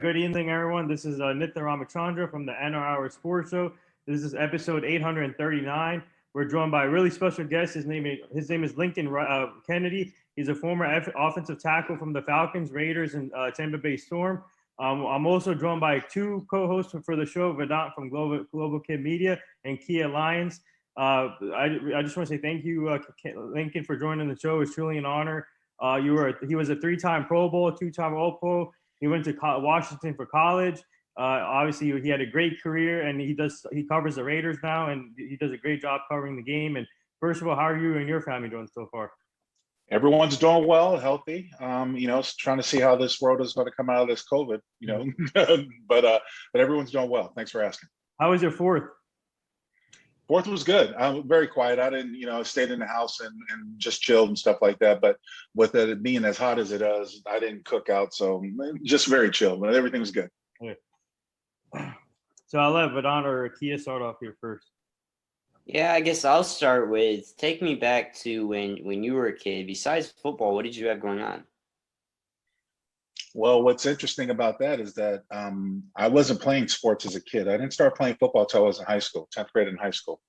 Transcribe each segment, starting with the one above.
Good evening, everyone. This is Nitya Ramachandra from the NR Hour Sports Show. This is episode 839. We're joined by a really special guest. His name is Lincoln Kennedy. He's a former offensive tackle from the Falcons, Raiders, and Tampa Bay Storm. I'm also joined by two co-hosts for the show, Vedant from Global Kid Media and Kia Lyons. I just want to say thank you, Lincoln, for joining the show. It's truly an honor. He was a three-time Pro Bowl, two-time All-Pro. He went to Washington for college. Obviously, he had a great career, and he covers the Raiders now, and he does a great job covering the game. And first of all, how are you and your family doing so far? Everyone's doing well, healthy. Trying to see how this world is going to come out of this COVID. But everyone's doing well. Thanks for asking. How was your fourth? Fourth was good. I'm very quiet. I didn't, stayed in the house and just chilled and stuff like that. But with it being as hot as it is, I didn't cook out. So just very chill, but everything was good. Okay. So I'll let Vedant or Kia start off here first. Yeah, I guess I'll start with take me back to when you were a kid. Besides football, what did you have going on? Well, what's interesting about that is that I wasn't playing sports as a kid. I didn't start playing football until I was in high school, 10th grade in high school.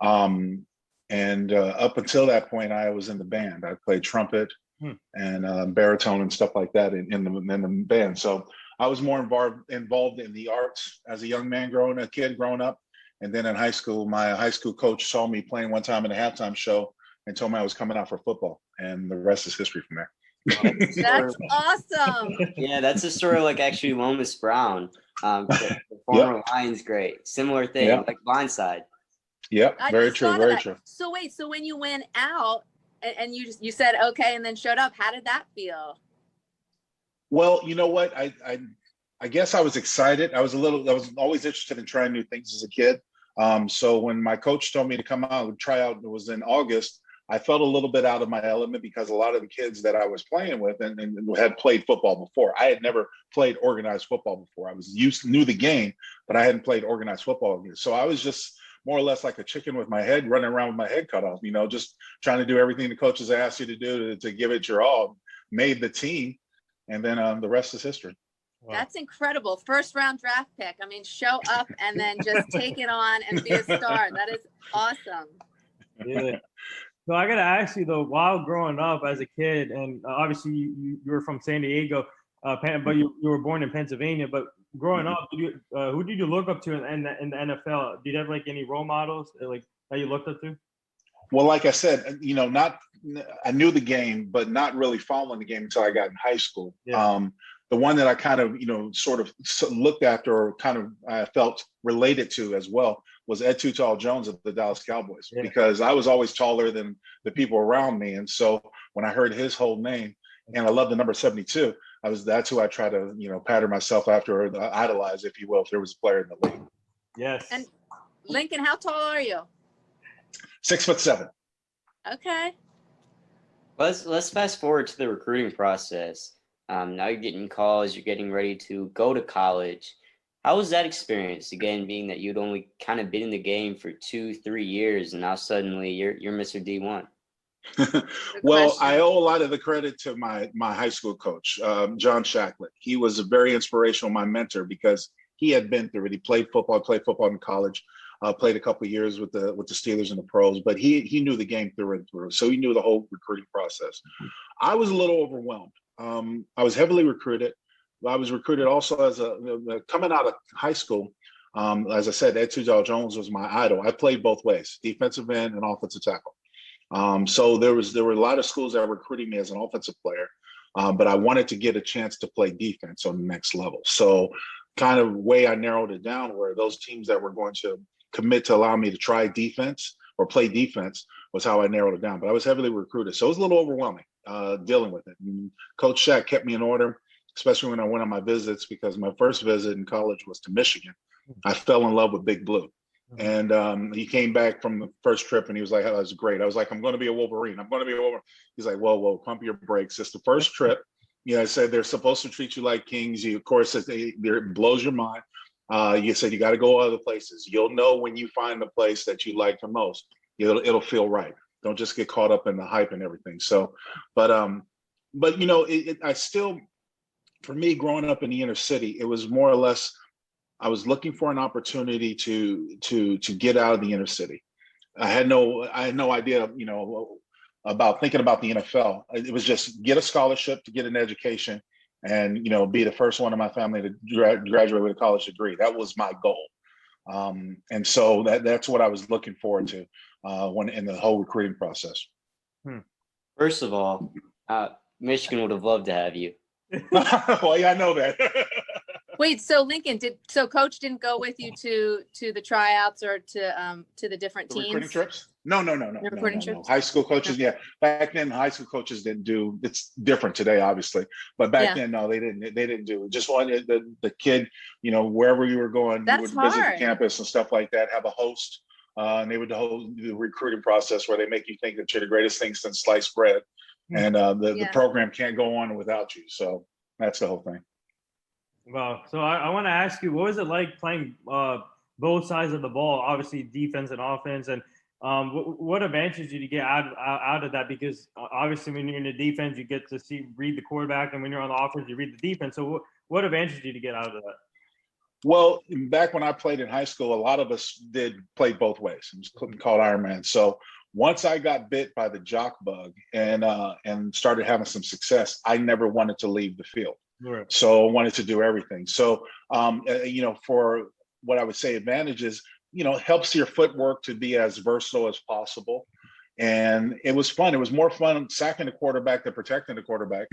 And up until that point, I was in the band. I played trumpet and baritone and stuff like that in the band. So I was more involved in the arts as a young man growing up. And then in high school, my high school coach saw me playing one time in a halftime show and told me I was coming out for football. And the rest is history from there. That's awesome. Yeah, that's a story like actually Lomas Brown, the former Lions great. Similar thing, like Blindside. Yeah, very true, very true. So wait, so when you went out and you said okay and then showed up, how did that feel? Well, you know what? I guess I was excited. I was always interested in trying new things as a kid. So when my coach told me to come out and try out, it was in August. I felt a little bit out of my element because a lot of the kids that I was playing with and had played football before. I had never played organized football before. I knew the game, but I hadn't played organized football. So I was just more or less like a chicken with my head, running around with my head cut off, just trying to do everything the coaches asked you to do to give it your all. Made the team, and then the rest is history. Wow. That's incredible. First round draft pick. I mean, show up and then just take it on and be a star. That is awesome. Yeah. So I got to ask you though, while growing up as a kid, and obviously you were from San Diego, but you were born in Pennsylvania. But growing up, who did you look up to in the NFL? Did you have like any role models like that you looked up to? Well, like I said, I knew the game, but not really following the game until I got in high school. Yeah. The one that I kind of, sort of looked after or kind of I felt related to as well was Ed Too Tall Jones of the Dallas Cowboys, because I was always taller than the people around me. And so when I heard his whole name, and I love the number 72, that's who I try to, pattern myself after or idolize, if you will, if there was a player in the league. Yes. And Lincoln, how tall are you? 6'7". Okay. Let's fast forward to the recruiting process. Now you're getting calls, you're getting ready to go to college. How was that experience? Again, being that you'd only kind of been in the game for 2-3 years, and now suddenly you're Mr. D1. Well, I owe a lot of the credit to my high school coach, John Shacklett. He was very inspirational, my mentor, because he had been through it. He played football in college, played a couple of years with the Steelers and the pros, but he knew the game through and through. So he knew the whole recruiting process. I was a little overwhelmed. I was heavily recruited. I was recruited also as coming out of high school. As I said, Ed Too Tall Jones was my idol. I played both ways, defensive end and offensive tackle. So there were a lot of schools that were recruiting me as an offensive player, but I wanted to get a chance to play defense on the next level. So kind of way I narrowed it down were those teams that were going to commit to allow me to try defense or play defense was how I narrowed it down. But I was heavily recruited. So it was a little overwhelming dealing with it. And Coach Shack kept me in order, especially when I went on my visits, because my first visit in college was to Michigan. I fell in love with Big Blue. And he came back from the first trip and he was like, oh, that was great. I was like, I'm going to be a Wolverine. I'm going to be a Wolverine. He's like, whoa, pump your brakes. It's the first trip. I said, they're supposed to treat you like kings. Of course, it blows your mind. You said, you got to go other places. You'll know when you find the place that you like the most. It'll feel right. Don't just get caught up in the hype and everything. So, but I still, for me, growing up in the inner city, it was more or less, I was looking for an opportunity to get out of the inner city. I had no idea, about thinking about the NFL. It was just get a scholarship to get an education and, be the first one in my family to graduate with a college degree. That was my goal. And so that's what I was looking forward to when in the whole recruiting process. First of all, Michigan would have loved to have you. Well, yeah, I know that. Wait, so Lincoln, Coach didn't go with you to the tryouts or to the different teams? Recruiting trips? No. Recruiting trips? High school coaches, yeah. Back then, high school coaches didn't do. It's different today, obviously, but back then, no, they didn't. They didn't do it. Just wanted the kid, wherever you were going, you would visit the campus and stuff like that. Have a host, and they would hold the recruiting process where they make you think that you're the greatest thing since sliced bread, and the program can't go on without you. So that's the whole thing. Wow. So I want to ask you, what was it like playing both sides of the ball, obviously defense and offense, and what advantage did you get out of that? Because obviously when you're in the defense, you get to read the quarterback, and when you're on the offense, you read the defense. So what advantage did you get out of that? Well, back when I played in high school, a lot of us did play both ways. It was called Iron Man. So once I got bit by the jock bug and started having some success, I never wanted to leave the field. Right. So I wanted to do everything. So, for what I would say advantages, helps your footwork to be as versatile as possible. And it was fun. It was more fun sacking the quarterback than protecting the quarterback.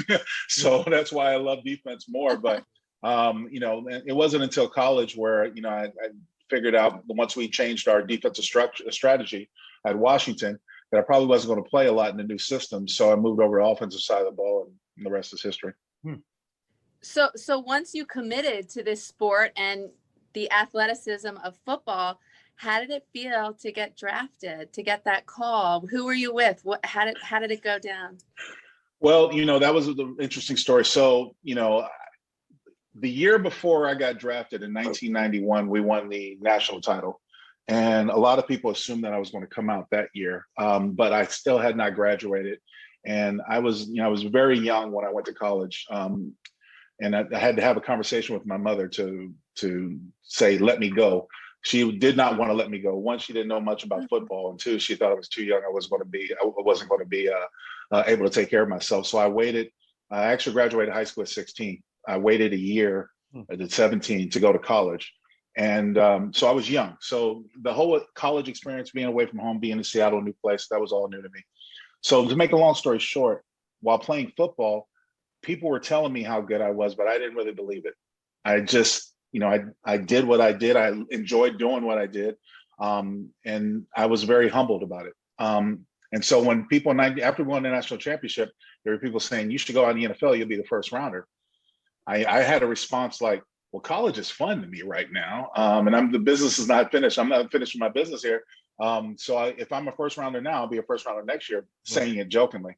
So that's why I love defense more. But, it wasn't until college where, I figured out once we changed our defensive strategy at Washington that I probably wasn't going to play a lot in the new system. So I moved over to the offensive side of the ball, and the rest is history. So once you committed to this sport and the athleticism of football, how did it feel to get drafted, to get that call? Who were you with? How did it go down? Well, that was the interesting story. So, the year before I got drafted in 1991, we won the national title. And a lot of people assumed that I was going to come out that year, but I still had not graduated. And I was very young when I went to college. And I had to have a conversation with my mother to say, let me go. She did not want to let me go. One, she didn't know much about football. And two, she thought I was too young. I wasn't going to be able to take care of myself. So I waited. I actually graduated high school at 16. I waited a year at 17 to go to college. And so I was young. So the whole college experience, being away from home, being in Seattle, a new place, that was all new to me. So to make a long story short, while playing football, people were telling me how good I was, but I didn't really believe it. I just, I did what I did. I enjoyed doing what I did. And I was very humbled about it. And so when people, after we won the national championship, there were people saying, you should go out in the NFL, you'll be the first rounder. I had a response like, well, college is fun to me right now. And the business is not finished. I'm not finished with my business here. So if I'm a first rounder now, I'll be a first rounder next year, saying it jokingly.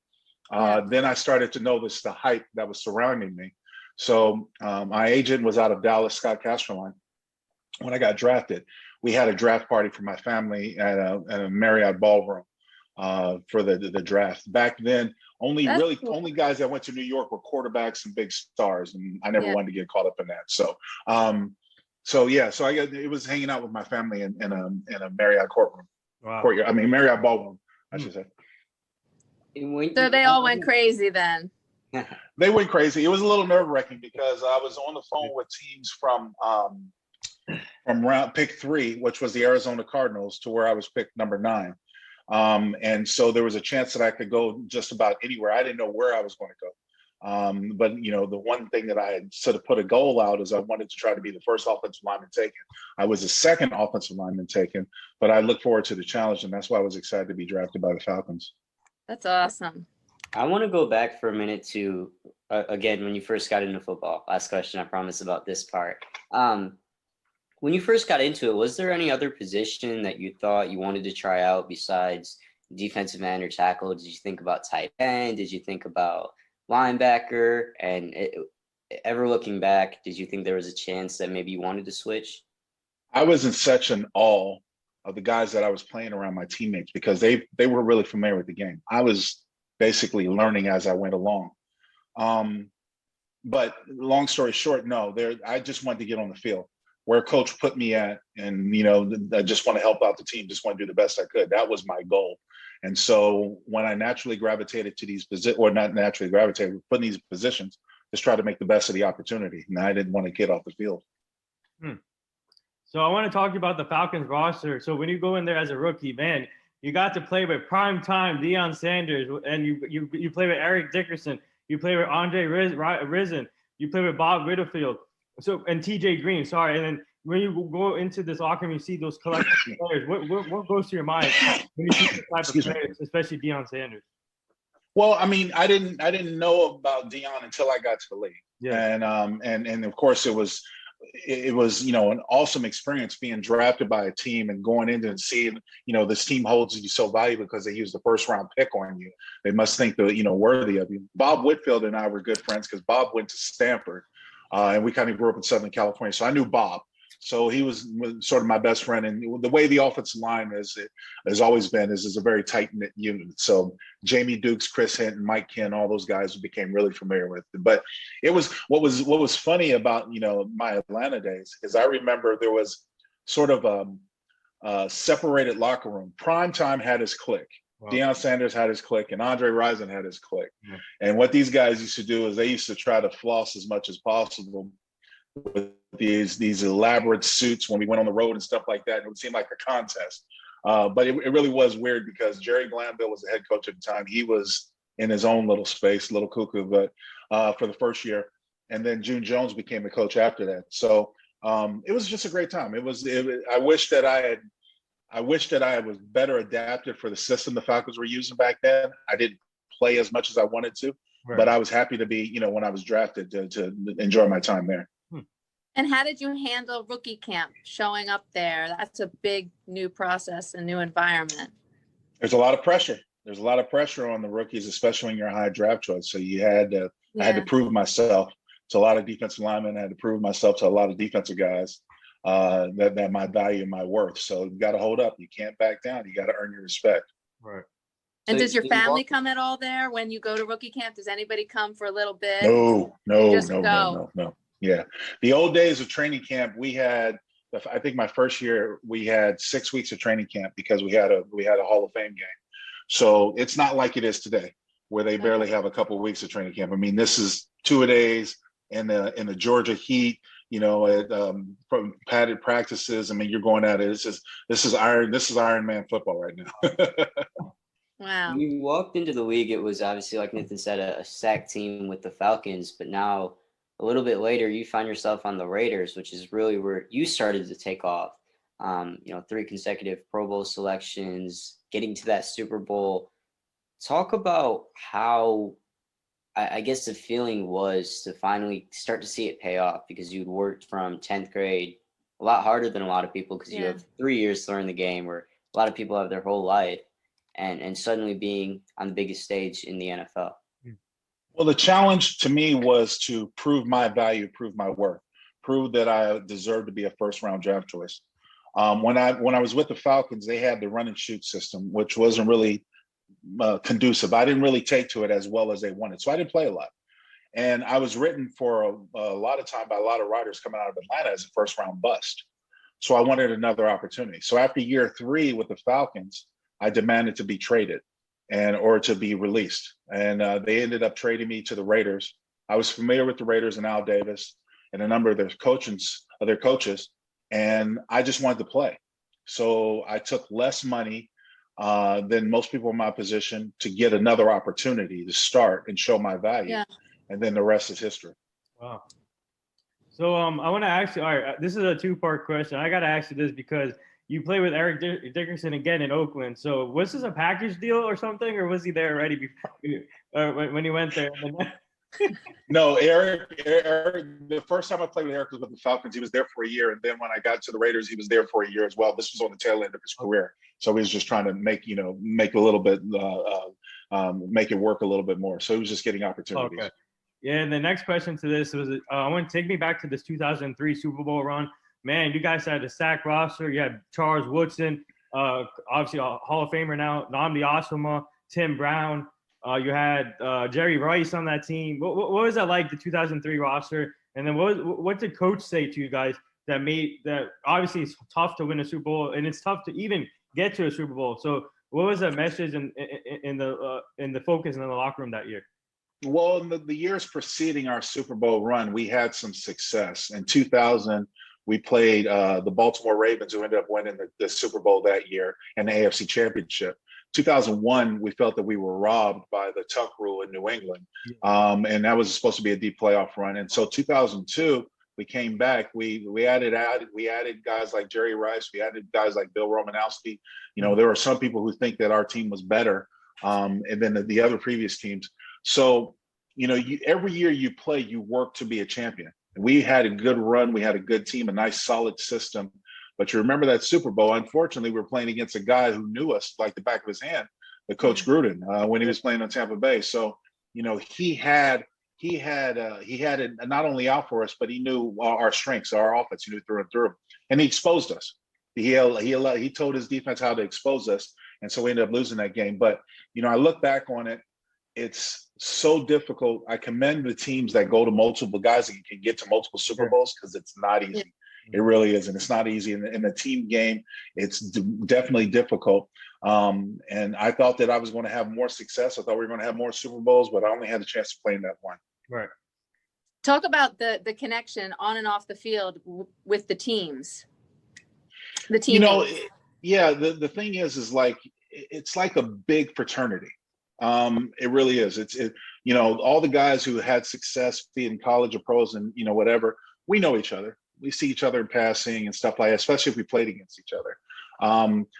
Then I started to notice the hype that was surrounding me. So my agent was out of Dallas, Scott Casterline. When I got drafted, we had a draft party for my family at a Marriott ballroom for the draft. Back then, only guys that went to New York were quarterbacks and big stars, and I never wanted to get caught up in that. So, it was hanging out with my family in a Marriott courtroom. Wow. Courtyard. I mean, Marriott ballroom, I should say. So they all went crazy then. They went crazy. It was a little nerve-wracking because I was on the phone with teams from round pick 3, which was the Arizona Cardinals, to where I was picked number 9. And so there was a chance that I could go just about anywhere. I didn't know where I was going to go. But the one thing that I had sort of put a goal out is I wanted to try to be the first offensive lineman taken. I was the second offensive lineman taken, but I look forward to the challenge, and that's why I was excited to be drafted by the Falcons. That's awesome. I want to go back for a minute to, again, when you first got into football. Last question, I promise, about this part. When you first got into it, was there any other position that you thought you wanted to try out besides defensive end or tackle? Did you think about tight end? Did you think about linebacker? And ever looking back, did you think there was a chance that maybe you wanted to switch? I was in such an awe of the guys that I was playing around, my teammates, because they were really familiar with the game. I was basically learning as I went along. but long story short, no, I just wanted to get on the field where coach put me at. And, I just want to help out the team, just want to do the best I could. That was my goal. And so when I naturally gravitated to these positions, or not naturally gravitated, put in these positions, just try to make the best of the opportunity. And I didn't want to get off the field. So I want to talk about the Falcons roster. So when you go in there as a rookie, man, you got to play with prime-time Deion Sanders, and you play with Eric Dickerson, you play with Andre Rison, you play with Bob Whitfield, and TJ Green. Sorry, and then when you go into this locker room, you see those collective players. What goes to your mind when you see this type of players, especially Deion Sanders? Well, I mean, I didn't know about Deion until I got to the league. Yeah. And of course it was an awesome experience being drafted by a team and going into and seeing, this team holds you so valuable because they used the first round pick on you. They must think they're, worthy of you. Bob Whitfield and I were good friends because Bob went to Stanford and we kind of grew up in Southern California. So I knew Bob. So he was sort of my best friend. And the way the offensive line has always been is a very tight-knit unit. So Jamie Dukes, Chris Hinton, Mike Ken, all those guys became really familiar with it. But it was what was funny about, my Atlanta days is I remember there was sort of a separated locker room. Primetime had his clique. Wow. Deion Sanders had his clique and Andre Rison had his clique. Yeah. And what these guys used to do is they used to try to floss as much as possible with these elaborate suits when we went on the road and stuff like that. It would seem like a contest. But it really was weird because Jerry Glanville was the head coach at the time. He was in his own little space, little cuckoo, but for the first year. And then June Jones became the coach after that. So it was just a great time. I wish that I was better adapted for the system the Falcons were using back then. I didn't play as much as I wanted to, right. But I was happy to be, when I was drafted to enjoy my time there. And how did you handle rookie camp, showing up there? That's a big new process, a new environment. There's a lot of pressure. There's a lot of pressure on the rookies, especially when you're a high draft choice. So I had to prove myself to a lot of defensive linemen. I had to prove myself to a lot of defensive guys that my value and my worth. So you got to hold up. You can't back down. You got to earn your respect. Right. And does your family come at all there when you go to rookie camp? Does anybody come for a little bit? No. Yeah. The old days of training camp, I think my first year, we had 6 weeks of training camp because we had a Hall of Fame game. So it's not like it is today where they barely have a couple of weeks of training camp. I mean, this is 2-a-days in the Georgia heat, from padded practices. I mean, you're going at it. This is Iron Man football right now. Wow. When you walked into the league, it was obviously, like Nathan said, a sack team with the Falcons, but now a little bit later, you find yourself on the Raiders, which is really where you started to take off. 3 consecutive Pro Bowl selections, getting to that Super Bowl. Talk about how, I guess, the feeling was to finally start to see it pay off because you'd worked from 10th grade a lot harder than a lot of people because you have 3 years to learn the game where a lot of people have their whole life and suddenly being on the biggest stage in the NFL. Well, the challenge to me was to prove my value, prove my worth, prove that I deserve to be a first-round draft choice. When I was with the Falcons, they had the run and shoot system, which wasn't really conducive. I didn't really take to it as well as they wanted, so I didn't play a lot. And I was written for a lot of time by a lot of writers coming out of Atlanta as a first-round bust. So I wanted another opportunity. So after year 3 with the Falcons, I demanded to be traded or to be released. And they ended up trading me to the Raiders. I was familiar with the Raiders and Al Davis and a number of their coaches, and I just wanted to play. So I took less money than most people in my position to get another opportunity to start and show my value. Yeah. And then the rest is history. Wow. So I want to ask you, all right, this is a 2-part question. I got to ask you this because you play with Eric Dickerson again in Oakland. So was this a package deal or something, or was he there already before, when he went there? No, Eric, the first time I played with Eric was with the Falcons. He was there for a year. And then when I got to the Raiders, he was there for a year as well. This was on the tail end of his career. So he was just trying to make a little bit, make it work a little bit more. So he was just getting opportunities. Okay. Yeah, and the next question to this was, I want to take me back to this 2003 Super Bowl run. Man, you guys had a stacked roster. You had Charles Woodson, obviously a Hall of Famer now, Nnamdi Asomugha, Tim Brown, You had Jerry Rice on that team. What was that like, the 2003 roster? And then what did coach say to you guys that made that? Obviously, it's tough to win a Super Bowl, and it's tough to even get to a Super Bowl. So what was that message in the focus and in the locker room that year? Well, in the years preceding our Super Bowl run, we had some success. In 2000, we played the Baltimore Ravens, who ended up winning the Super Bowl that year and the AFC Championship. 2001, we felt that we were robbed by the Tuck rule in New England, and that was supposed to be a deep playoff run. And so 2002, we came back. We added guys like Jerry Rice. We added guys like Bill Romanowski. You know, there are some people who think that our team was better and than the other previous teams. So, you know, every year you play, you work to be a champion. We had a good run. We had a good team, a nice, solid system. But you remember that Super Bowl, unfortunately, we were playing against a guy who knew us like the back of his hand, the Coach Gruden, when he was playing on Tampa Bay. So, you know, he had it not only out for us, but he knew our strengths, our offense, he knew through and through. And he exposed us. He told his defense how to expose us. And so we ended up losing that game. But, you know, I look back on it, it's so difficult. I commend the teams that go to multiple guys and can get to multiple Super Bowls, because it's not easy. It really isn't. It's not easy. In the team game, it's definitely difficult. And I thought that I was going to have more success. I thought we were going to have more Super Bowls, but I only had a chance to play in that one. Right. Talk about the connection on and off the field with the teams. The team. You know, yeah, the thing is like, it's like a big fraternity. It really is. You know, all the guys who had success, be it in college or pros and, you know, whatever, we know each other. We see each other in passing and stuff like that, especially if we played against each other.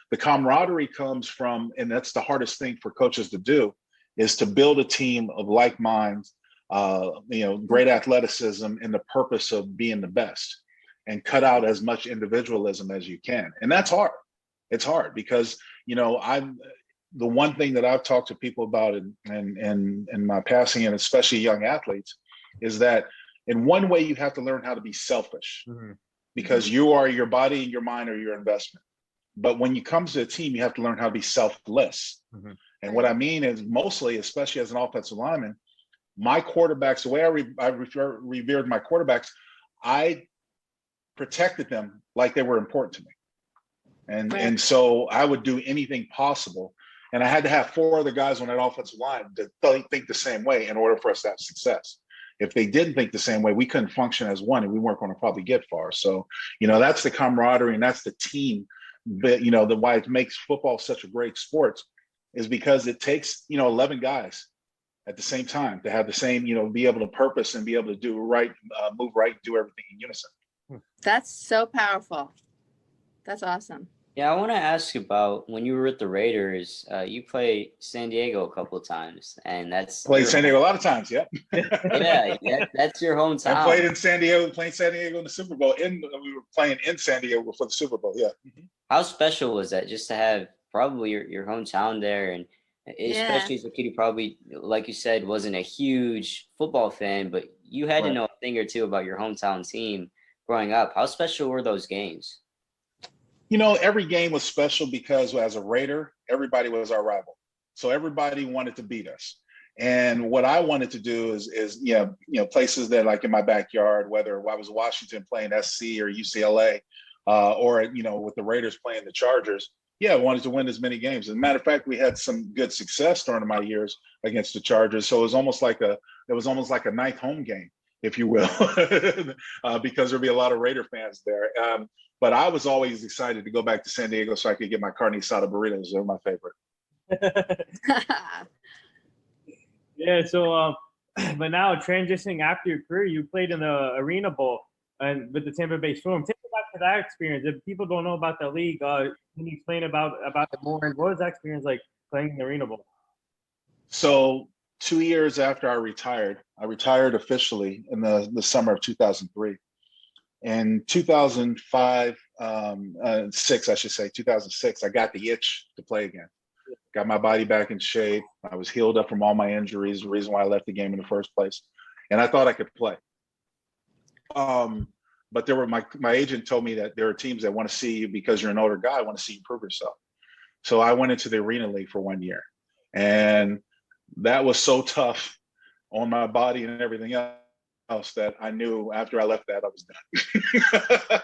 The camaraderie comes from, and that's the hardest thing for coaches to do, is to build a team of like minds, you know, great athleticism and the purpose of being the best, and cut out as much individualism as you can. And that's hard. It's hard because, you know, the one thing that I've talked to people about in my passing, and especially young athletes, is that in one way you have to learn how to be selfish, because you are, your body and your mind are your investment. But when it comes to a team, you have to learn how to be selfless. And what I mean is, mostly, especially as an offensive lineman, my quarterbacks, the way I revered my quarterbacks, I protected them like they were important to me. And so I would do anything possible. And I had to have 4 other guys on that offensive line that think the same way in order for us to have success. If they didn't think the same way, we couldn't function as one, and we weren't going to probably get far. So, you know, that's the camaraderie and that's the team. But, you know, why it makes football such a great sport is because it takes, you know, 11 guys at the same time to have the same, you know, be able to purpose and be able to do right, move right, do everything in unison. That's so powerful. That's awesome. Yeah, I want to ask about when you were with the Raiders. You played San Diego a couple of times, and that's played San Diego a lot of times. Yep. Yeah, that's your hometown. I played in San Diego, playing San Diego in the Super Bowl. We were playing in San Diego for the Super Bowl. Yeah. How special was that, just to have probably your hometown there, and especially as a kid who probably, like you said, wasn't a huge football fan, but you had to know a thing or two about your hometown team growing up. How special were those games? You know, every game was special because as a Raider, everybody was our rival. So everybody wanted to beat us. And what I wanted to do is you know, places that like in my backyard, whether I was Washington playing SC or UCLA, or, you know, with the Raiders playing the Chargers, I wanted to win as many games. As a matter of fact, we had some good success during my years against the Chargers. So it was almost like a ninth home game, if you will, because there'd be a lot of Raider fans there. But I was always excited to go back to San Diego so I could get my carne asada burritos. They're my favorite. Yeah. So, but now transitioning after your career, you played in the Arena Bowl and with the Tampa Bay Storm. Take me back to that experience. If people don't know about the league, can you explain about it more? And what was that experience like playing in the Arena Bowl? So 2 years after I retired officially in the summer of 2003. In 2006, I got the itch to play again. Got my body back in shape. I was healed up from all my injuries, the reason why I left the game in the first place. And I thought I could play. But there were my agent told me that there are teams that want to see you because you're an older guy, want to see you prove yourself. So I went into the Arena League for 1 year. And that was so tough on my body and everything else that I knew after I left that I was done.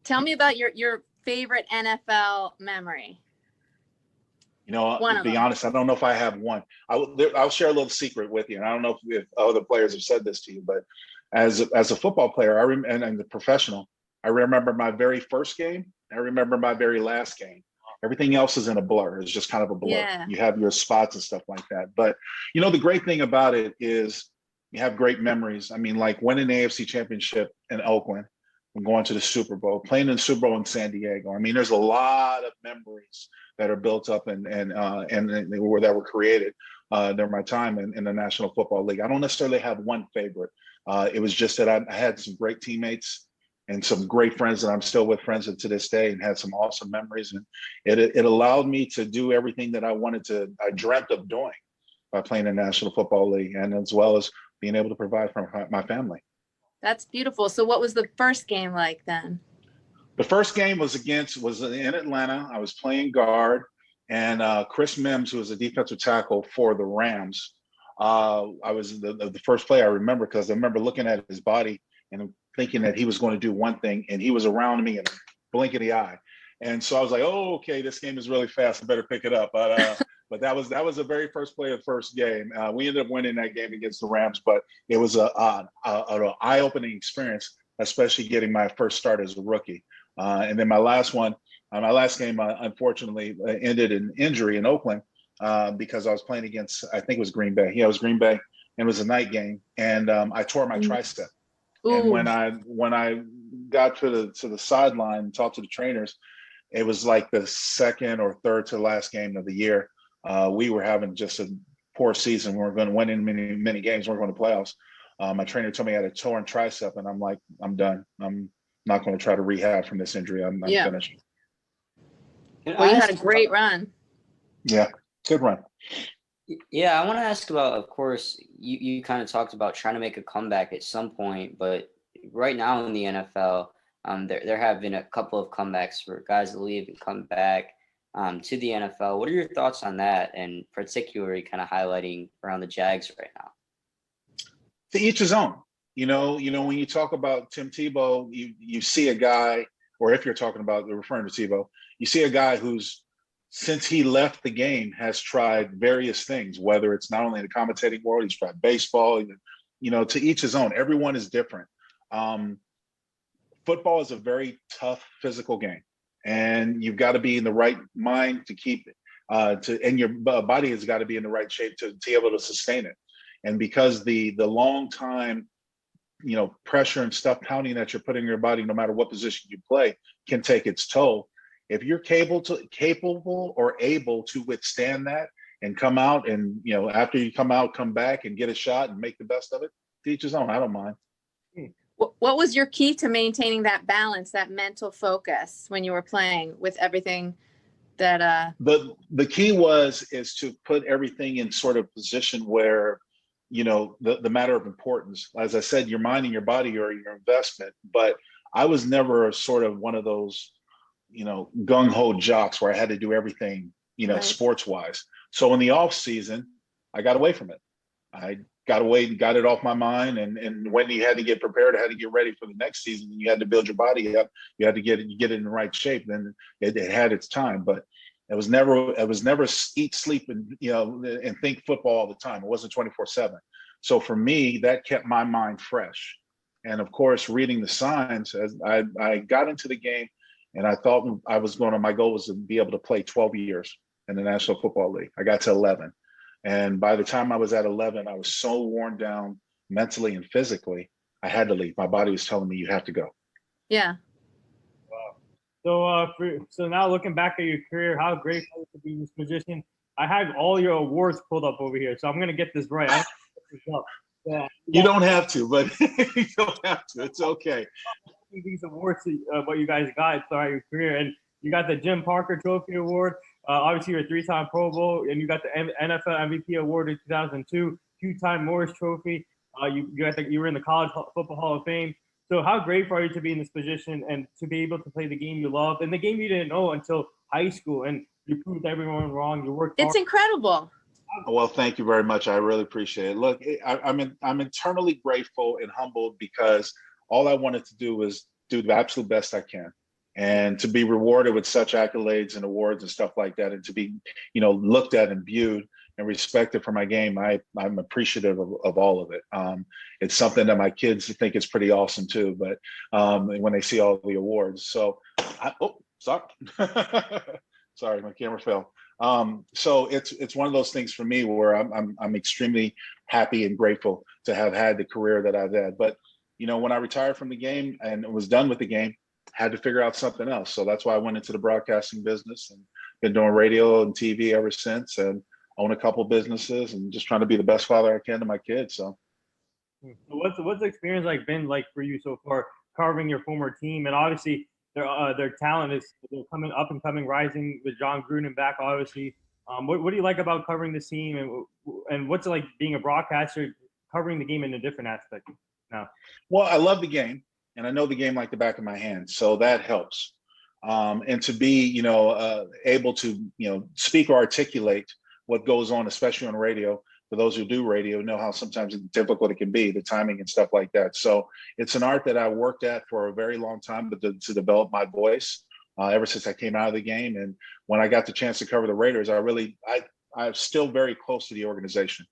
Tell me about your favorite NFL memory. You know, One to of be them. honest, I don't know if I have one. I'll share a little secret with you, and I don't know if other players have said this to you, but as a football player, and the professional, I remember my very first game. I remember my very last game. Everything else is in a blur. It's just kind of a blur. Yeah. You have your spots and stuff like that. But you know, the great thing about it is you have great memories. I mean, like winning the AFC Championship in Oakland, and going to the Super Bowl, playing in the Super Bowl in San Diego. I mean, there's a lot of memories that are built up and that were created during my time in the National Football League. I don't necessarily have one favorite. It was just that I had some great teammates and some great friends that I'm still with friends to this day, and had some awesome memories. And it allowed me to do everything that I dreamt of doing by playing in the National Football League, and as well as being able to provide for my family. That's beautiful. So what was the first game like then? The first game was in Atlanta. I was playing guard, and Chris Mims, who was a defensive tackle for the Rams. I was the first play I remember, because I remember looking at his body and thinking that he was going to do one thing, and he was around me in a blink of the eye. And so I was like, oh, okay, this game is really fast. I better pick it up. But that was the very first play of the first game. We ended up winning that game against the Rams, but it was an eye-opening experience, especially getting my first start as a rookie. And then my last game, unfortunately, ended in injury in Oakland because I was playing against, I think it was Green Bay. Yeah, it was Green Bay, and it was a night game, and I tore my tricep. Ooh. And when I got to the sideline and talked to the trainers, it was like the second or third to last game of the year. We were having just a poor season. We weren't going to win in many games. We weren't going to playoffs. My trainer told me I had a torn tricep, and I'm like, I'm done. I'm not going to try to rehab from this injury. I'm finished. Well, you had a great run. Yeah, good run. Yeah, I want to ask about, of course, you kind of talked about trying to make a comeback at some point, but right now in the NFL, there have been a couple of comebacks for guys to leave and come back to the NFL. What are your thoughts on that, and particularly kind of highlighting around the Jags right now? To each his own. You know, when you talk about Tim Tebow, you see a guy, or if you're referring to Tebow, you see a guy who's, since he left the game, has tried various things, whether it's not only in the commentating world, he's tried baseball, you know, to each his own. Everyone is different. Football is a very tough physical game, and you've got to be in the right mind to keep it, and your body has got to be in the right shape to be able to sustain it. And because the long time, you know, pressure and stuff pounding that you're putting in your body, no matter what position you play, can take its toll. If you're capable or able to withstand that and come out, and, you know, after you come out, come back and get a shot and make the best of it, to each his own. I don't mind. What was your key to maintaining that balance, that mental focus when you were playing with everything that the key is to put everything in sort of position where, you know, the matter of importance. As I said, your mind and your body are your investment, but I was never sort of one of those, you know, gung-ho jocks where I had to do everything, you know, Right. sports wise. So in the off season, I got away from it. I got away and got it off my mind. And when you had to get prepared, I had to get ready for the next season. You had to build your body up. You had to get it in the right shape. Then it had its time, but it was never eat, sleep, and, you know, and think football all the time. It wasn't 24/7. So for me, that kept my mind fresh. And of course, reading the signs, as I got into the game, and I thought my goal was to be able to play 12 years in the National Football League. I got to 11. And by the time I was at 11, I was so worn down mentally and physically, I had to leave. My body was telling me, you have to go. yeah. So now looking back at your career, how grateful to be in this position. I have all your awards pulled up over here, so I'm gonna get this right. Yeah. You don't have to, but you don't have to. It's okay. These awards, what you guys got throughout your career, and you got the Jim Parker Trophy Award. Obviously, you're a 3-time Pro Bowl, and you got the NFL MVP award in 2002, 2-time Morris Trophy. You were in the College Football Hall of Fame. So how grateful are you to be in this position and to be able to play the game you loved and the game you didn't know until high school, and you proved everyone wrong. You worked hard. It's incredible. Well, thank you very much. I really appreciate it. Look, I'm internally grateful and humbled because all I wanted to do was do the absolute best I can, and to be rewarded with such accolades and awards and stuff like that, and to be, looked at and viewed and respected for my game. I'm appreciative of all of it. It's something that my kids think is pretty awesome too. But when they see all the awards, so sorry, sorry, my camera fell. So it's one of those things for me where I'm extremely happy and grateful to have had the career that I've had. But when I retired from the game and was done with the game, had to figure out something else. So that's why I went into the broadcasting business and been doing radio and TV ever since, and own a couple businesses and just trying to be the best father I can to my kids. So what's the experience been like for you so far, covering your former team? And obviously their talent is coming up and coming, rising with Jon Gruden back, obviously. What do you like about covering this team, and what's it like being a broadcaster, covering the game in a different aspect now? Well, I love the game, and I know the game like the back of my hand, so that helps. And to be, able to, speak or articulate what goes on, especially on radio. For those who do radio, know how sometimes difficult it can be, the timing and stuff like that. So it's an art that I worked at for a very long time, but to develop my voice ever since I came out of the game. And when I got the chance to cover the Raiders, I'm still very close to the organization.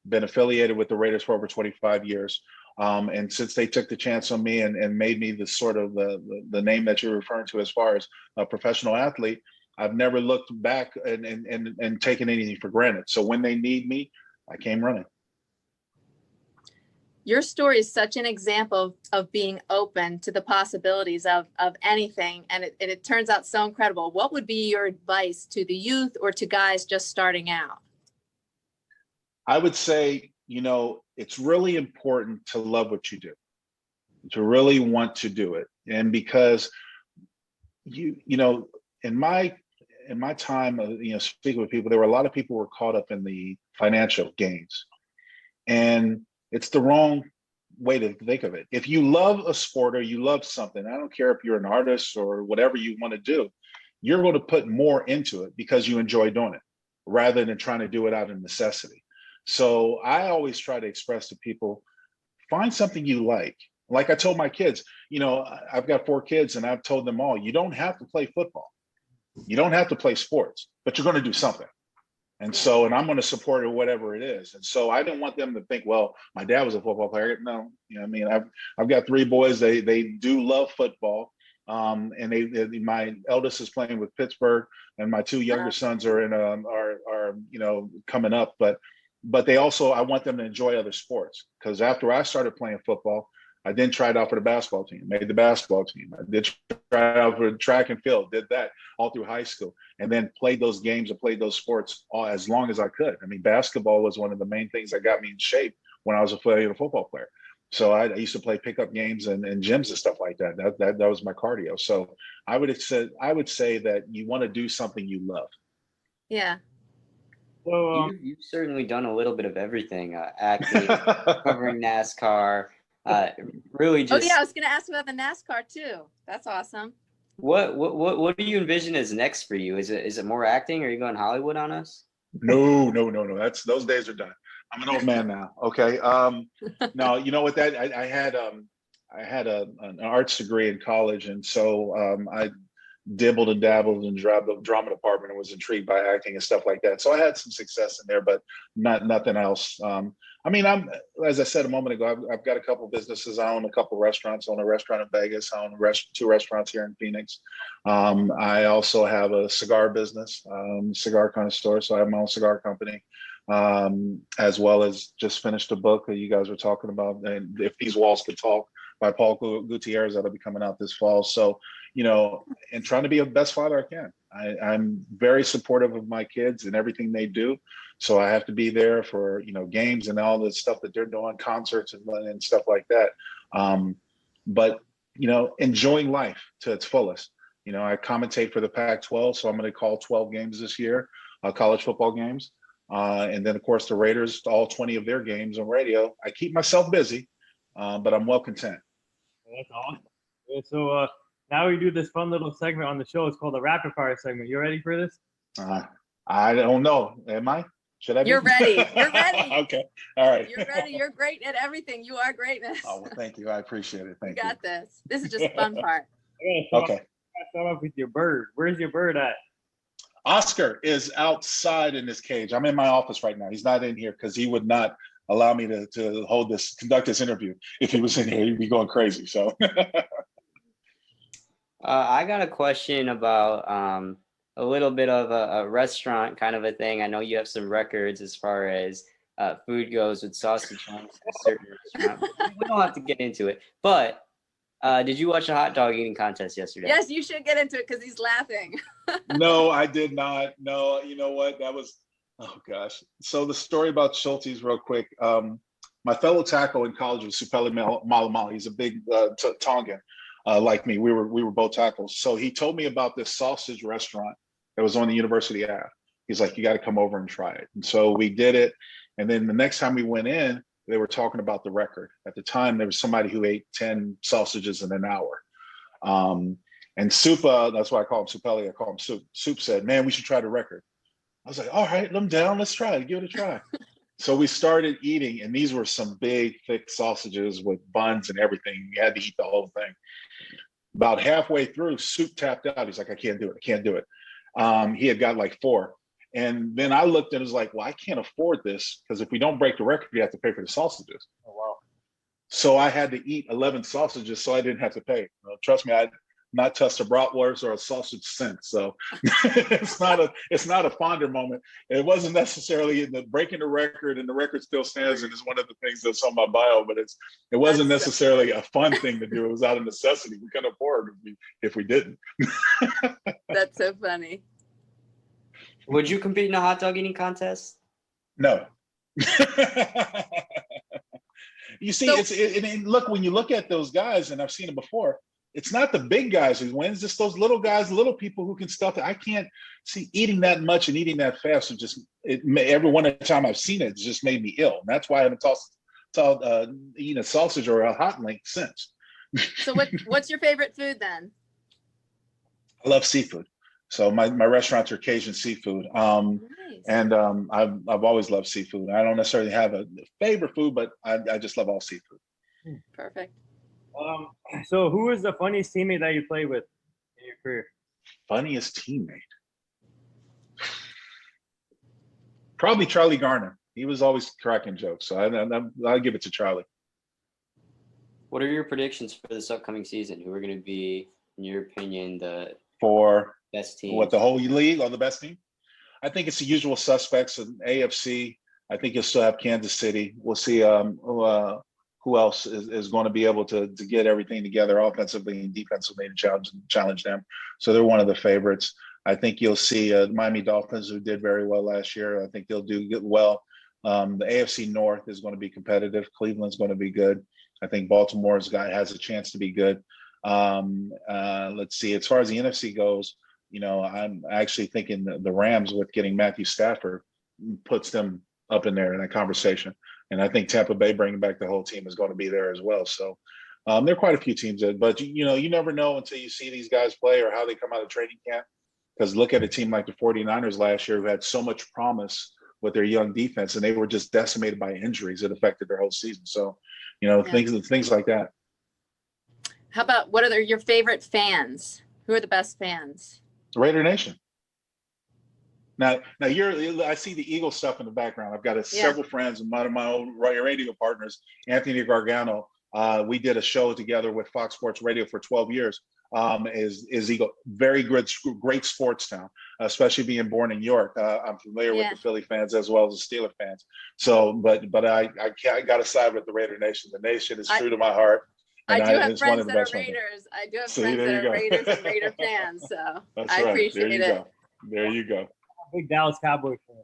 Been affiliated with the Raiders for over 25 years. And since they took the chance on me and made me the sort of the name that you're referring to as far as a professional athlete, I've never looked back and taken anything for granted. So when they need me, I came running. Your story is such an example of being open to the possibilities of anything. And it turns out so incredible. What would be your advice to the youth or to guys just starting out? I would say, it's really important to love what you do, to really want to do it. And because in my time, speaking with people, there were a lot of people who were caught up in the financial gains, and it's the wrong way to think of it. If you love a sport or you love something, I don't care if you're an artist or whatever you want to do, you're going to put more into it because you enjoy doing it rather than trying to do it out of necessity. So I always try to express to people, find something you like. Like I told my kids, I've got 4 kids and I've told them all, you don't have to play football. You don't have to play sports, but you're going to do something. And so, and I'm going to support it, whatever it is. And so I didn't want them to think, well, my dad was a football player. No, I've got 3 boys. They do love football. And my eldest is playing with Pittsburgh, and my 2 younger sons are coming up. But they also, I want them to enjoy other sports, because after I started playing football, I then tried out for the basketball team, made the basketball team. I did try out for track and field, did that all through high school, and then played those games and played those sports as long as I could. I mean, basketball was one of the main things that got me in shape when I was a football player. So I used to play pickup games and gyms and stuff like that. That was my cardio. So I would say that you want to do something you love. Yeah. So You've certainly done a little bit of everything, acting, covering NASCAR. Really just. Oh yeah, I was going to ask about the NASCAR too. That's awesome. What do you envision as next for you? Is it more acting? Are you going Hollywood on us? No. Those days are done. I'm an old man now. Okay. No, you know what? I had an arts degree in college, and so I dibbled and dabbled in the drama department and was intrigued by acting and stuff like that. So I had some success in there, but nothing else. As I said a moment ago, I've got a couple businesses. I own a couple restaurants. I own a restaurant in Vegas. I own 2 restaurants here in Phoenix. I also have a cigar business, cigar connoisseur. So I have my own cigar company, as well as just finished a book that you guys were talking about, and If These Walls Could Talk, by Paul Gutierrez, that'll be coming out this fall. So, and trying to be the best father I can. I'm very supportive of my kids and everything they do. So I have to be there for, games and all the stuff that they're doing, concerts and stuff like that. But, enjoying life to its fullest. I commentate for the Pac-12, so I'm going to call 12 games this year, college football games. And then, of course, the Raiders, all 20 of their games on radio. I keep myself busy, but I'm well content. That's awesome. Yeah, so now we do this fun little segment on the show. It's called the Rapid Fire segment. You ready for this? I don't know. Am I? Should I be? You're ready. You're ready. Okay. All right. You're ready. You're great at everything. You are greatness. Oh, well, thank you. I appreciate it. You Thank you. got this. This is just the fun part. Okay. Start off with your bird. Where's your bird at? Oscar is outside in his cage. I'm in my office right now. He's not in here because he would not allow me to conduct this interview. If he was in here, he'd be going crazy. So I got a question about a little bit of a restaurant kind of a thing. I know you have some records as far as food goes with sausage hunks at a certain restaurant. We don't have to get into it, but did you watch the hot dog eating contest yesterday? Yes, you should get into it because he's laughing. no, I did not. No, you know what? That was, oh gosh. So the story about Schulte's real quick. My fellow tackle in college was Supeli Malamala. He's a big Tongan like me. We were both tackles. So he told me about this sausage restaurant that was on the University Ave. He's like, you got to come over and try it. And so we did it. And then the next time we went in, they were talking about the record. At the time, there was somebody who ate 10 sausages in an hour. And Soup, that's why I call him Supeli, I call him Soup. Soup said, man, we should try the record. I was like, all right, I'm down, let's try it, give it a try. So we started eating, and these were some big, thick sausages with buns and everything. You had to eat the whole thing. About halfway through, Soup tapped out. He's like, I can't do it. He had got like 4. And then I looked and was like, well, I can't afford this because if we don't break the record, you have to pay for the sausages. Oh, wow. So I had to eat 11 sausages so I didn't have to pay. Trust me, I'd not touched a bratwurst or a sausage since. So it's not a fonder moment. It wasn't necessarily in the breaking the record, and the record still stands and is one of the things that's on my bio, but it wasn't necessarily a fun thing to do. It was out of necessity. We couldn't afford it if we didn't. That's so funny. Would you compete in a hot dog eating contest? No. You see, look, when you look at those guys, and I've seen it before, it's not the big guys who wins, just those little guys, little people who can stuff it. I can't see eating that much and eating that fast. Every one of the time I've seen it, it's just made me ill. And that's why I haven't eaten a sausage or a hot link since. So what's your favorite food then? I love seafood. So my restaurants are Cajun seafood. Nice. And I've always loved seafood. I don't necessarily have a favorite food, but I just love all seafood. Perfect. So who was the funniest teammate that you played with in your career? Funniest teammate? Probably Charlie Garner. He was always cracking jokes. So I'll give it to Charlie. What are your predictions for this upcoming season? Who are going to be, in your opinion, the best team? What, the whole league or the best team? I think it's the usual suspects in AFC. I think you'll still have Kansas City. We'll see who else is going to be able to get everything together offensively and defensively and challenge them. So they're one of the favorites. I think you'll see Miami Dolphins, who did very well last year. I think they'll do well. The AFC North is going to be competitive. Cleveland's going to be good. I think Baltimore's has a chance to be good. Let's see. As far as the NFC goes, I'm actually thinking the Rams, with getting Matthew Stafford, puts them up in there in that conversation. And I think Tampa Bay bringing back the whole team is going to be there as well. So there are quite a few teams but you never know until you see these guys play or how they come out of training camp. Because look at a team like the 49ers last year, who had so much promise with their young defense, and they were just decimated by injuries that affected their whole season. So, things like that. How about, what are your favorite fans? Who are the best fans? Raider Nation. Now I see the Eagle stuff in the background. I've got several friends and one of my old radio partners, Anthony Gargano. We did a show together with Fox Sports Radio for 12 years. Is Eagle, very good, great sports town, especially being born in York. I'm familiar with the Philly fans as well as the Steeler fans. So, but I got to side with the Raider Nation. The nation is true to my heart. I do have friends that are Raiders. I do have friends that are Raiders and Raider fans. So I appreciate it. There you go. Big Dallas Cowboys fan.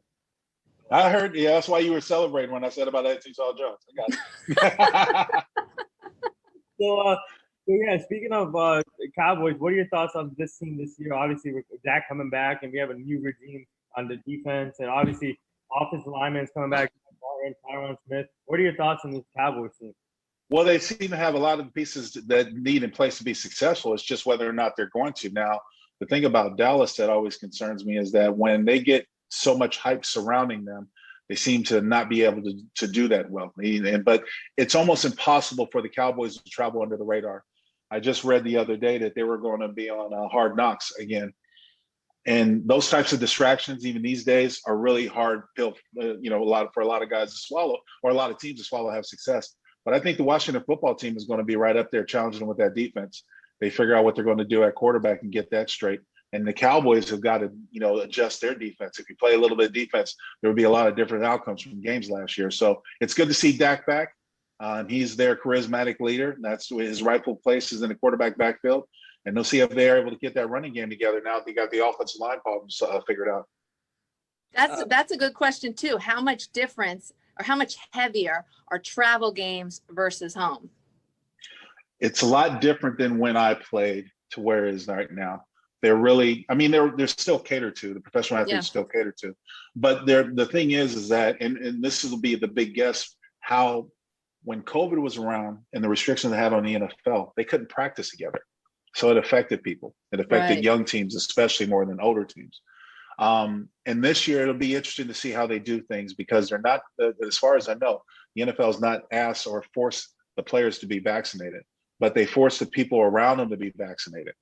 I heard, that's why you were celebrating when I said about that Saul Jones. I got it. So yeah, speaking of Cowboys, what are your thoughts on this team this year? Obviously, with Dak coming back, and we have a new regime on the defense, and obviously, offensive linemen is coming back. Tyron Smith. What are your thoughts on this Cowboys team? Well, they seem to have a lot of the pieces that need in place to be successful. It's just whether or not they're going to. Now, the thing about Dallas that always concerns me is that when they get so much hype surrounding them, They seem to not be able to do that well. But it's almost impossible for the Cowboys to travel under the radar. I just read the other day that they were going to be on Hard Knocks again. And those types of distractions, even these days, are really hard pill, for a lot of guys to swallow, or a lot of teams to swallow, have success. But I think the Washington football team is going to be right up there challenging them with that defense. They figure out what they're going to do at quarterback and get that straight. And the Cowboys have got to, adjust their defense. If you play a little bit of defense, there would be a lot of different outcomes from games last year. So it's good to see Dak back. He's their charismatic leader. That's his rightful place is in the quarterback backfield. And they'll see if they're able to get that running game together now that they got the offensive line problems figured out. That's a good question too. How much difference or how much heavier are travel games versus home? It's a lot different than when I played to where it is right now. They're really, they're still catered to, the professional athletes still catered to. But the thing is that, and this will be the big guess, how when COVID was around and the restrictions they had on the NFL, they couldn't practice together. So it affected people. It affected young teams, especially more than older teams. And this year, it'll be interesting to see how they do things because they're not, as far as I know, the NFL is not asked or forced the players to be vaccinated, but they force the people around them to be vaccinated.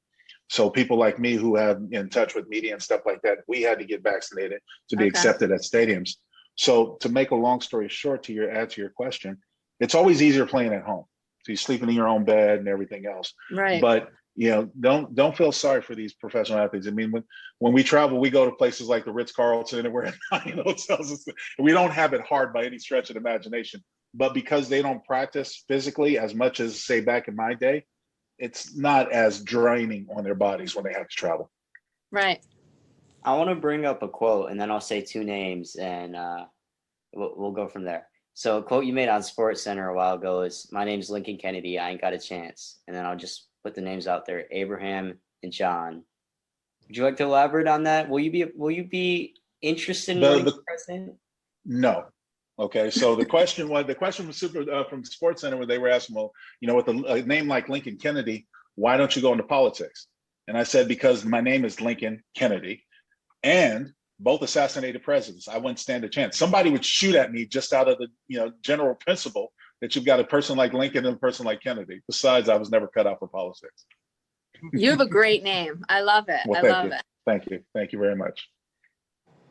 So people like me who have in touch with media and stuff like that, we had to get vaccinated to be accepted at stadiums. So to make a long story short, to answer your question, it's always easier playing at home. So you're sleeping in your own bed and everything else. Right. But don't feel sorry for these professional athletes. When we travel, we go to places like the Ritz-Carlton and we're in hotels. We don't have it hard by any stretch of the imagination. But because they don't practice physically as much as, say, back in my day, it's not as draining on their bodies when they have to travel. Right. I want to bring up a quote and then I'll say two names and we'll go from there. So a quote you made on SportsCenter a while ago is, "My name's Lincoln Kennedy. I ain't got a chance." And then I'll just put the names out there: Abraham and John. Would you like to elaborate on that? Will you be interested in running for president? No. Okay. So the question was from SportsCenter where they were asking, well, with a name like Lincoln Kennedy, why don't you go into politics? And I said, because my name is Lincoln Kennedy and both assassinated presidents. I wouldn't stand a chance. Somebody would shoot at me just out of the, general principle that you've got a person like Lincoln and a person like Kennedy. Besides, I was never cut out for politics. You have a great name. I love it. Well, I love it. Thank you. Thank you very much.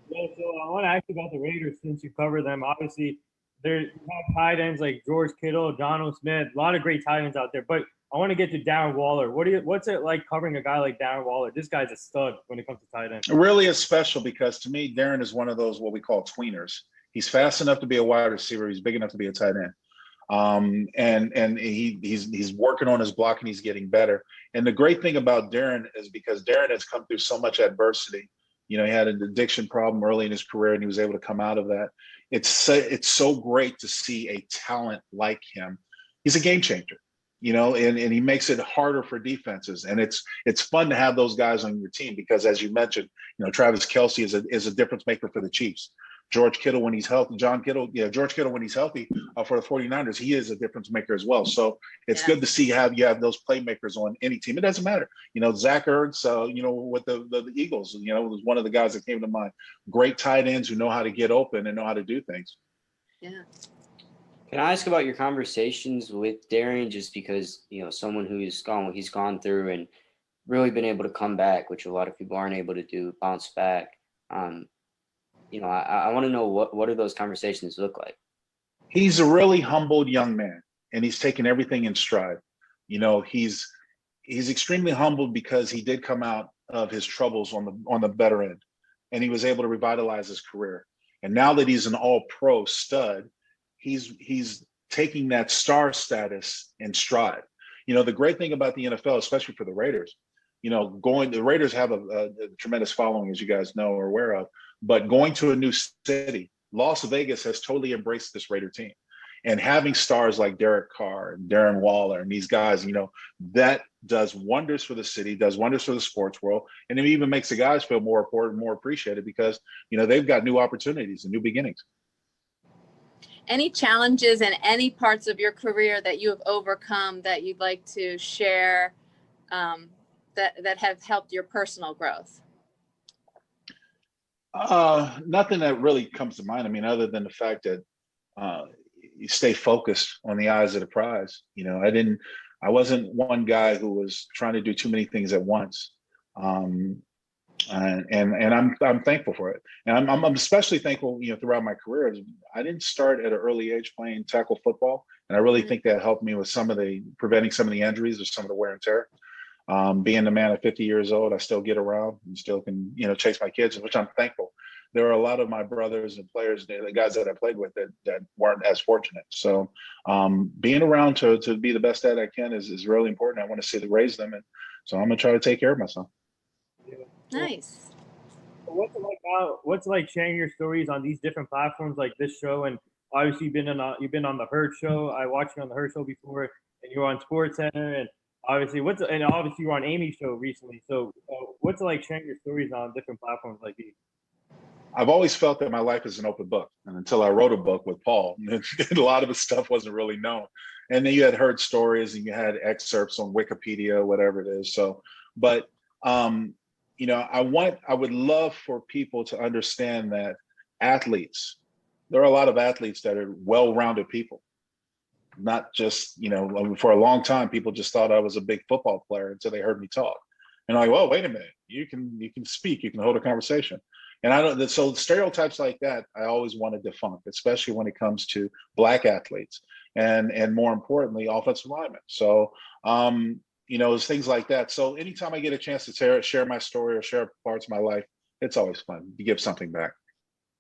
Yeah, so I want to ask you about the Raiders since you cover them. Obviously, you have tight ends like George Kittle, Donald Smith, a lot of great tight ends out there. But I want to get to Darren Waller. What's it like covering a guy like Darren Waller? This guy's a stud when it comes to tight ends. It really is special because to me, Darren is one of those what we call tweeners. He's fast enough to be a wide receiver. He's big enough to be a tight end. And he's working on his blocking. He's getting better. And the great thing about Darren is because Darren has come through so much adversity. He had an addiction problem early in his career, and he was able to come out of that. It's so great to see a talent like him. He's a game changer, and he makes it harder for defenses. And it's fun to have those guys on your team because, as you mentioned, Travis Kelce is a difference maker for the Chiefs. George Kittle when he's healthy, George Kittle when he's healthy for the 49ers, he is a difference maker as well. So it's good to see you have those playmakers on any team. It doesn't matter. Zach Ertz, with the Eagles, was one of the guys that came to mind. Great tight ends who know how to get open and know how to do things. Yeah. Can I ask about your conversations with Darren, just because, someone who's gone what he's gone through and really been able to come back, which a lot of people aren't able to do, bounce back. I want to know what do those conversations look like? He's a really humbled young man, and he's taken everything in stride. He's extremely humbled because he did come out of his troubles on the better end, and he was able to revitalize his career. And now that he's an all-pro stud, he's taking that star status in stride. The great thing about the NFL, especially for the Raiders, the Raiders have a tremendous following, as you guys know or aware of. But going to a new city, Las Vegas has totally embraced this Raider team. And having stars like Derek Carr and Darren Waller and these guys, that does wonders for the city, does wonders for the sports world. And it even makes the guys feel more important, more appreciated because, they've got new opportunities and new beginnings. Any challenges in any parts of your career that you have overcome that you'd like to share that have helped your personal growth? Nothing that really comes to mind. I mean, other than the fact that you stay focused on the eyes of the prize. I wasn't one guy who was trying to do too many things at once. And I'm thankful for it. And I'm especially thankful, throughout my career. I didn't start at an early age playing tackle football. And I really think that helped me with preventing some of the injuries or some of the wear and tear. Being the man at 50 years old, I still get around and still can, chase my kids, which I'm thankful. There are a lot of my brothers and players, the guys that I played with that weren't as fortunate. So being around to be the best dad I can is really important. I want to see to raise them. And so I'm going to try to take care of myself. Nice. What's it like now? What's it like sharing your stories on these different platforms like this show? And obviously you've been on the Hurt Show. I watched you on the Hurt Show before, and you were on Sports Center, and obviously you were on Amy's show recently. So what's it like sharing your stories on different platforms like these? I've always felt that my life is an open book, and until I wrote a book with Paul, a lot of the stuff wasn't really known. And then you had heard stories, and you had excerpts on Wikipedia, whatever it is. So, but I would love for people to understand that athletes, there are a lot of athletes that are well-rounded people. Not just, for a long time, people just thought I was a big football player until they heard me talk. And I'm like, well, wait a minute, you can speak, you can hold a conversation. And I don't, so stereotypes like that, I always want to debunk, especially when it comes to Black athletes and more importantly, offensive linemen. So, it's things like that. So anytime I get a chance to share my story or share parts of my life, it's always fun to give something back.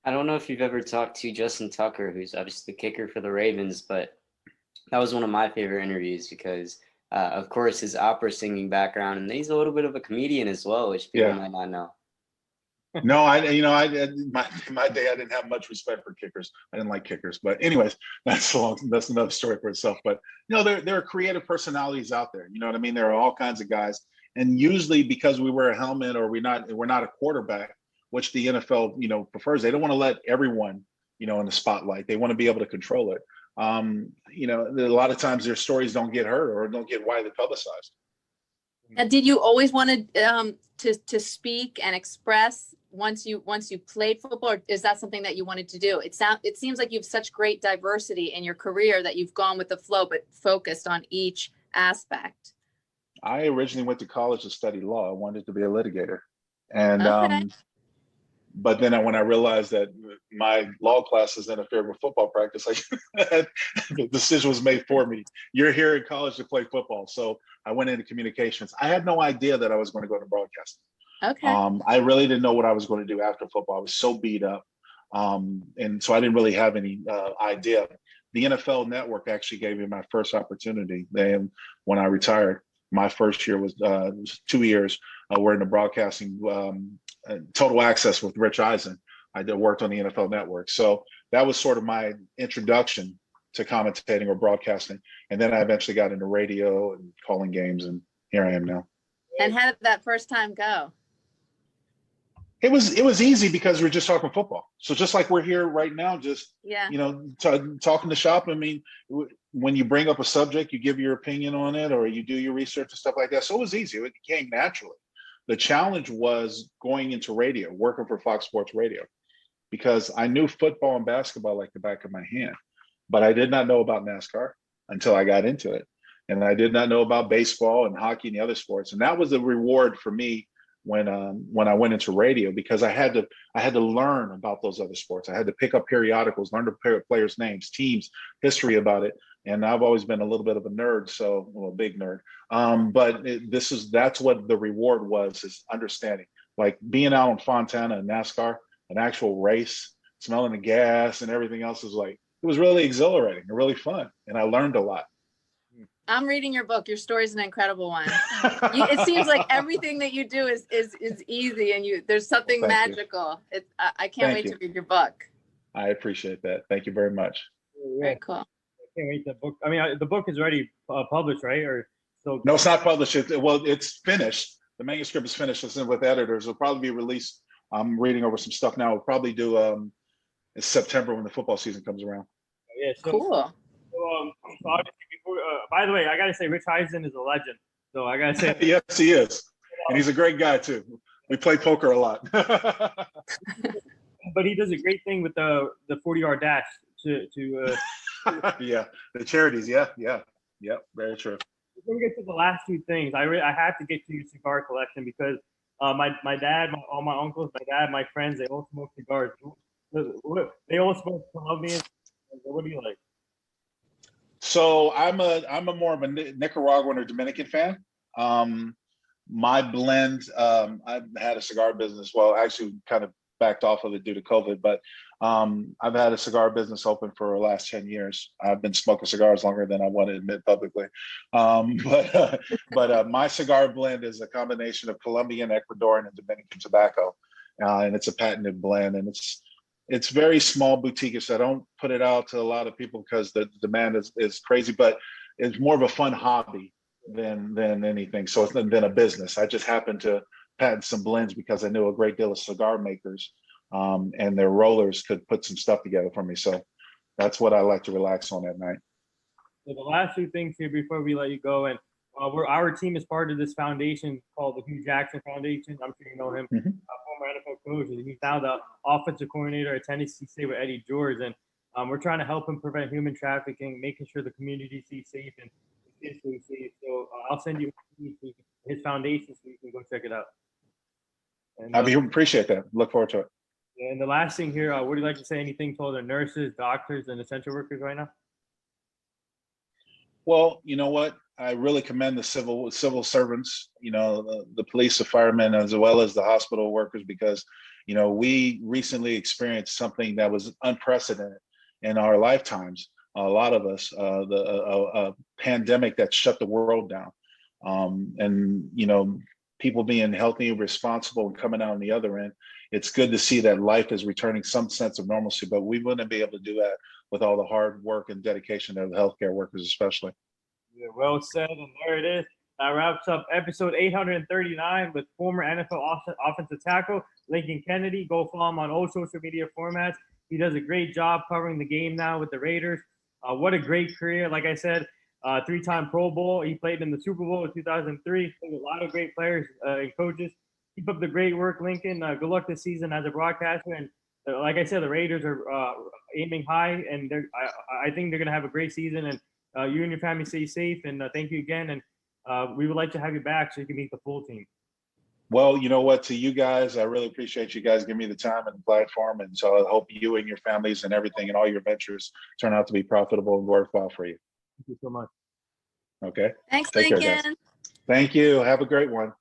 I don't know if you've ever talked to Justin Tucker, who's obviously the kicker for the Ravens, but that was one of my favorite interviews because, of course, his opera singing background, and he's a little bit of a comedian as well, which people might not know. No, my day I didn't have much respect for kickers. I didn't like kickers, but anyways, that's another story for itself. But there are creative personalities out there. You know what I mean? There are all kinds of guys, and usually because we wear a helmet or we're not a quarterback, which the NFL prefers. They don't want to let everyone in the spotlight. They want to be able to control it. A lot of times their stories don't get heard or don't get widely publicized. And did you always want to speak and express once you played football, or is that something that you wanted to do? It seems like you have such great diversity in your career that you've gone with the flow, but focused on each aspect. I originally went to college to study law. I wanted to be a litigator, and okay. But then when I realized that my law classes interfered with football practice, the decision was made for me. You're here in college to play football. So I went into communications. I had no idea that I was going to go to broadcasting. Okay. I really didn't know what I was going to do after football. I was so beat up. And so I didn't really have any idea. The NFL Network actually gave me my first opportunity. Then when I retired, my first year was 2 years. We're in the broadcasting Total Access with Rich Eisen. I worked on the NFL Network. So that was sort of my introduction to commentating or broadcasting. And then I eventually got into radio and calling games, and here I am now. And how did that first time go? It was easy because we're just talking football. So just like we're here right now, just, talking to shop. I mean, when you bring up a subject, you give your opinion on it or you do your research and stuff like that. So it was easy. It came naturally. The challenge was going into radio, working for Fox Sports Radio, because I knew football and basketball like the back of my hand, but I did not know about NASCAR until I got into it. And I did not know about baseball and hockey and the other sports. And that was the reward for me when I went into radio, because I had to learn about those other sports. I had to pick up periodicals, learn the players' names, teams, history about it. And I've always been a little bit of a nerd, a big nerd. But that's what the reward was, is understanding. Like being out on Fontana and NASCAR, an actual race, smelling the gas and everything else it was really exhilarating and really fun. And I learned a lot. I'm reading your book. Your story's an incredible one. It seems like everything that you do is easy, and there's something magical. I can't wait to read your book. I appreciate that. Thank you very much. Very cool. I can't wait the book. I mean, the book is already published, right? Or still? No, it's not published. It's finished. The manuscript is finished. It's in with editors. It'll probably be released. I'm reading over some stuff now. We'll probably do in September when the football season comes around. Yeah. Cool. So obviously by the way, I gotta say Rich Eisen is a legend. So I gotta say yes, he is. And he's a great guy too. We play poker a lot. but he does a great thing with the 40-yard dash to Yeah, the charities. Yeah, very true. Before we get to the last two things, I have to get to your cigar collection because my dad, all my uncles, my dad, my friends, they all smoke cigars. They all smoke Colombian. What do you like? So I'm a more of a Nicaraguan or Dominican fan. My blend, I've had a cigar business. Well, actually, kind of backed off of it due to COVID, but I've had a cigar business open for the last 10 years. I've been smoking cigars longer than I want to admit publicly. But my cigar blend is a combination of Colombian, Ecuadorian, and Dominican tobacco, and it's a patented blend, and it's very small boutiquish. I don't put it out to a lot of people because the demand is crazy, but it's more of a fun hobby than anything. So it's than a business. I just happened to patent some blends because I knew a great deal of cigar makers, and their rollers could put some stuff together for me. So that's what I like to relax on at night. So the last two things here before we let you go, and our team is part of this foundation called the Hugh Jackson Foundation. I'm sure you know him, Mm-hmm. Former NFL coach. He's now the offensive coordinator at Tennessee State with Eddie George, and we're trying to help him prevent human trafficking, making sure the community stays safe and kids stay safe. So I'll send you his foundation so you can go check it out. And, I appreciate that. Look forward to it. and the last thing here, would you like to say anything to all the nurses, doctors, and essential workers right now? Well, you know what? I really commend the civil servants, the police, the firemen, as well as the hospital workers, because, we recently experienced something that was unprecedented in our lifetimes. A lot of us, a pandemic that shut the world down, and people being healthy, responsible, and coming out on the other end. It's good to see that life is returning some sense of normalcy, but we wouldn't be able to do that with all the hard work and dedication of the healthcare workers, especially. Yeah, well said, and there it is. That wraps up episode 839 with former NFL offensive tackle Lincoln Kennedy. Go follow him on all social media formats. He does a great job covering the game now with the Raiders. What a great career. Like I said, three-time Pro Bowl. He played in the Super Bowl in 2003. A lot of great players and coaches. Keep up the great work, Lincoln. Good luck this season as a broadcaster. And like I said, the Raiders are aiming high, and I think they're going to have a great season. And you and your family stay safe. And thank you again. And we would like to have you back so you can meet the full team. Well, you know what, to you guys, I really appreciate you guys giving me the time and the platform. And so I hope you and your families and everything and all your ventures turn out to be profitable and worthwhile for you. Thank you so much. Okay. Thanks, Take care, Lincoln. guys. Thank you. Have a great one.